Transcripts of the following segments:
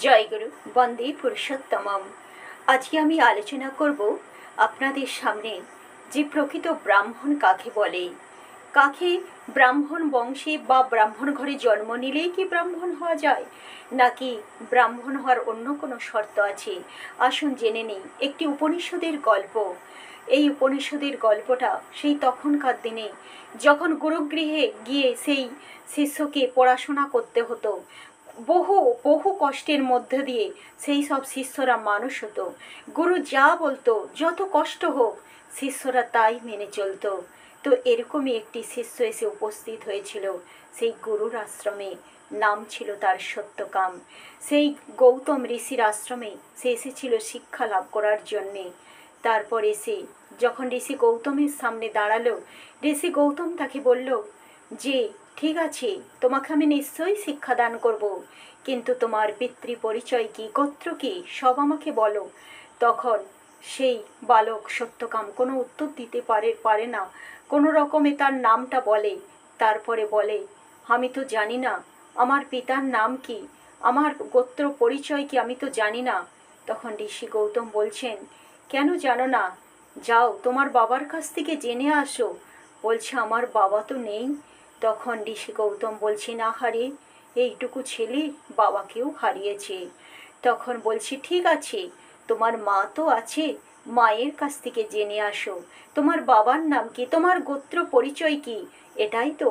জয়গুরু, বন্দে পুরুষোত্তমম। আজকে আমি আলোচনা করব আপনাদের সামনে যে প্রকৃত ব্রাহ্মণ কাকে বলে। কাকে ব্রাহ্মণ বংশে বা ব্রাহ্মণ ঘরে জন্ম নিলেই কি ব্রাহ্মণ হওয়া যায়, নাকি ব্রাহ্মণ হওয়ার অন্য কোনো শর্ত আছে? আসুন জেনে নিই একটি উপনিষদের গল্প। এই উপনিষদের গল্পটা সেই তখনকার দিনে যখন গুরুগৃহে গিয়ে সেই শিষ্যকে পড়াশোনা করতে হতো। বহু বহু কষ্টের মধ্যে দিয়ে সেই সব শিষ্যরা মানুষ হতো। গুরু যা বলতো, যত কষ্ট হোক, শিষ্যরা তাই মেনে চলতো। তো এরকমই একটি শিষ্য এসে উপস্থিত হয়েছিল সেই গুরুর আশ্রমে। নাম ছিল তার সত্যকাম। সেই গৌতম ঋষির আশ্রমে সে এসেছিল শিক্ষা লাভ করার জন্যে। তারপর এসে যখন ঋষি গৌতমের সামনে দাঁড়ালো, ঋষি গৌতম তাকে বলল যে ঠিক আছে, তোমাকে আমি নিশ্চয়ই শিক্ষাদান করব, কিন্তু তোমার পিতৃ পরিচয় কি, গোত্র কি, সব আমাকে বলো। তখন সেই বালক সত্যকাম কোনো উত্তর দিতে পারে না। কোনো রকমে তার নামটা বলে, তারপরে বলে, আমি তো জানি না আমার পিতার নাম কি, আমার গোত্র পরিচয় কি, আমি তো জানি না। তখন ঋষি গৌতম বলছেন, কেন জানো না? যাও তোমার বাবার কাছ থেকে জেনে আসো। বলছে, আমার বাবা তো নেই। তখন ঋষি গৌতম বলছে, না হারে, এইটুকু ছেলে বাবাকেও হারিয়েছে। তখন বলছি, ঠিক আছে, তোমার মা তো আছে, মায়ের কাছ থেকে জেনে আসো। তোমার বাবার নাম কি, তোমার গোত্র পরিচয় কি, এটাই তো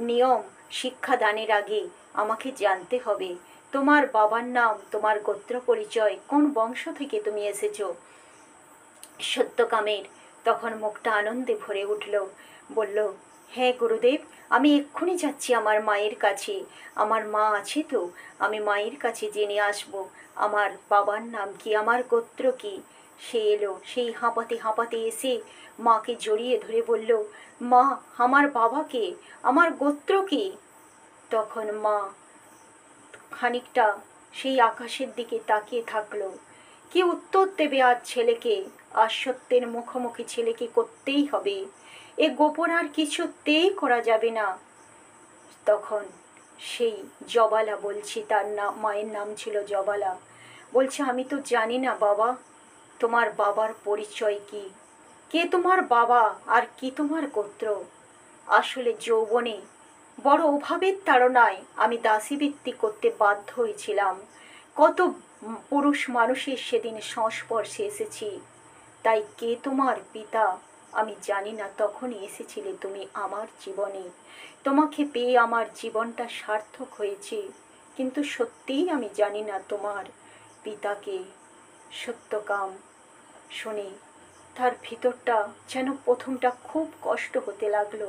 নিয়ম। শিক্ষাদানের আগে আমাকে জানতে হবে তোমার বাবার নাম, তোমার গোত্র পরিচয়, কোন বংশ থেকে তুমি এসেছো। সত্যকামের তখন মুখটা আনন্দে ভরে উঠল। বলল, হ্যাঁ গুরুদেব, আমি এক্ষুনি যাচ্ছি আমার মায়ের কাছে। আমার মা আছে তো, আমি মায়ের কাছে জেনে আসব আমার বাবার নাম কি, আমার গোত্র কি। সে এলো, সেই হাঁপাতে হাঁপাতে এসে মাকে জড়িয়ে ধরে বলল, মা, আমার বাবাকে, আমার গোত্র কি? তখন মা খানিকটা সেই আকাশের দিকে তাকিয়ে থাকলো। কি উত্তর দেবে আজ ছেলেকে? আর সত্যের মুখোমুখি ছেলেকে করতেই হবে, এ গোপন আর কিছুতেই করা যাবে না। তখন সেই জবালা বলছি, তার নাম, মায়ের নাম ছিল জবালা, বলছে, আমি তো জানি না বাবা, তোমার বাবার পরিচয় কি, কে তোমার বাবা, আর কি তোমার গোত্র। আসলে যৌবনে বড় অভাবের তাড়নায় আমি দাসীবৃত্তি করতে বাধ্য হয়েছিলাম। কত পুরুষ মানুষের সেদিন সংস্পর্শে এসেছি, তাই কে তোমার পিতা আমি জানি না। তখনই এসেছিলে তুমি আমার জীবনে, তোমাকে পেয়ে আমার জীবনটা সার্থক হয়েছে, কিন্তু সত্যিই আমি জানি না তোমার পিতাকে। সত্যকাম শুনে তার ভিতরটা যেন প্রথমটা খুব কষ্ট হতে লাগলো।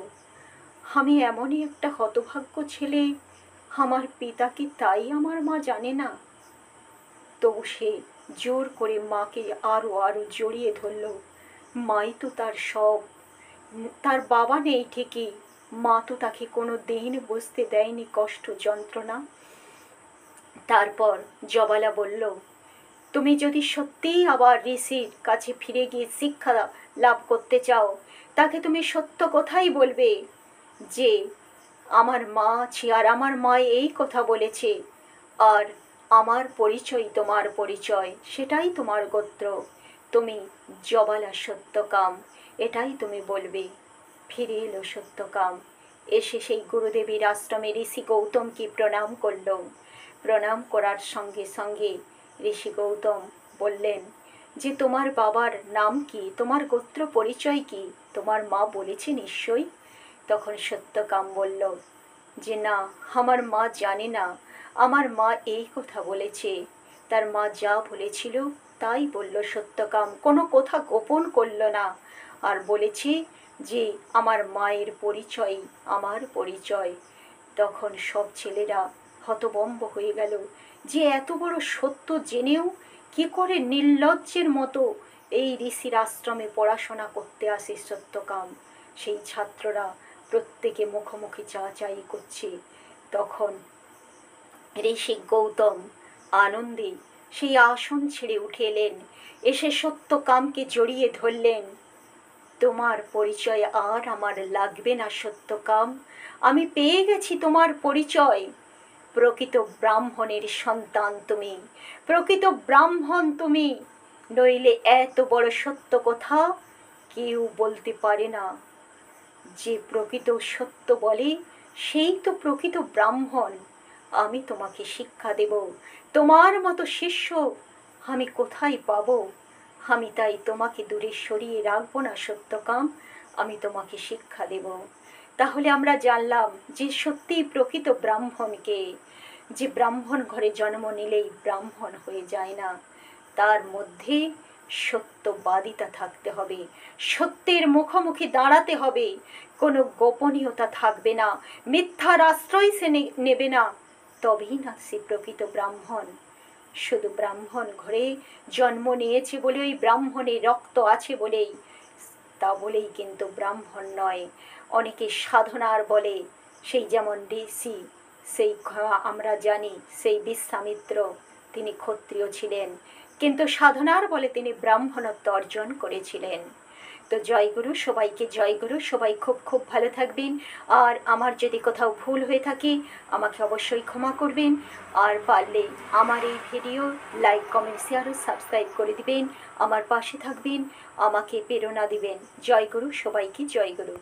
আমি এমনই একটা হতভাগ্য ছেলে, আমার পিতা কি তাই আমার মা জানে না? তবু সে জোর করে মাকে আরো আরো জড়িয়ে ধরল। মাই তো তার সব। তার বাবা নেই ঠিকই, মা তো তাকে কোনো দিন বুঝতে দেয়নি কষ্ট যন্ত্রণা। তারপর জবালা বলল, তুমি যদি সত্যিই আবার ঋষির কাছে ফিরে গিয়ে শিক্ষা লাভ করতে চাও, তাকে তুমি সত্য কথাই বলবে যে আমার মা আছে, আর আমার মা এই কথা বলেছে, আর আমার পরিচয় তোমার পরিচয়, সেটাই তোমার গোত্র, তুমি জবালা সত্যকাম, এটাই তুমি বলবে। ফিরে এলো সত্যকাম, এসে সেই গুরুদেবীর আশ্রমে ঋষি গৌতমকে প্রণাম করল। প্রণাম করার সঙ্গে সঙ্গে ঋষি গৌতম বললেন যে তোমার বাবার নাম কি, তোমার গোত্র পরিচয় কি, তোমার মা বলেছে নিশ্চয়ই। তখন সত্যকাম বলল যে না, আমার মা জানে না, আমার মা এই কথা বলেছে। তার মা যা বলেছিল তাই বলল সত্যকাম, কোনো কথা গোপন করল না, আর বলেছে যে আমার মায়ের পরিচয় আমার পরিচয়। তখন সব ছেলেরা হতবম্ব হয়ে গেল যে এত বড় সত্য জেনেও কি করে নির্লজ্জের মতো এই ঋষির আশ্রমে পড়াশোনা করতে আসে সত্যকাম। সেই ছাত্ররা প্রত্যেকে মুখোমুখি চাচাই করছে। তখন ঋষি গৌতম আনন্দে সেই আসন ছেড়ে উঠে এলেন, এসে সত্যকামকে জড়িয়ে ধরলেন। তোমার পরিচয় আর আমার লাগবে না সত্যকাম, আমি পেয়ে গেছি তোমার পরিচয়। প্রকৃত ব্রাহ্মণের সন্তান তুমি, প্রকৃত ব্রাহ্মণ তুমি, নইলে এত বড় সত্য কথা কেউ বলতে পারে না। যে প্রকৃত সত্য বলে সেই তো প্রকৃত ব্রাহ্মণ। আমি তোমাকে শিক্ষা দেব, তোমার মতো শিষ্য আমি কোথায় পাব? আমি তাই তোমাকে দূরে সরিয়ে রাখবো না সত্যকাম, আমি তোমাকে শিক্ষা দেব। তাহলে আমরা জানলাম যে সত্যিই প্রকৃত ব্রাহ্মণকে, যে ব্রাহ্মণ ঘরে জন্ম নিলেই ব্রাহ্মণ হয়ে যায় না, তার মধ্যে সত্যবাদিতা থাকতে হবে, সত্যের মুখোমুখি দাঁড়াতে হবে, কোনো গোপনীয়তা থাকবে না, মিথ্যার আশ্রয় সে নেবে না, তবেই না সে প্রকৃত ব্রাহ্মণ। শুধু ব্রাহ্মণ ঘরে জন্ম নিয়েছে বলে, ওই ব্রাহ্মণের রক্ত আছে বলেই, তা বলেই কিন্তু ব্রাহ্মণ নয়। অনেকে সাধনার বলে, সেই যেমন ঋষি, সেই আমরা জানি সেই বিশ্বামিত্র, তিনি ক্ষত্রিয় ছিলেন, কিন্তু সাধনার বলে তিনি ব্রাহ্মণত্ব অর্জন করেছিলেন। তো জয়গুরু, সবাইকে জয়গুরু, সবাই খুব খুব ভালো থাকবেন। আর আমার যদি কোথাও ভুল হয়ে থাকে আমাকে অবশ্যই ক্ষমা করবেন। আর পারলে আমার এই ভিডিও লাইক, কমেন্ট, শেয়ার ও সাবস্ক্রাইব করে দিবেন। আমার পাশে থাকবেন, আমাকে প্রেরণা দিবেন। জয়গুরু, সবাইকে জয়গুরু।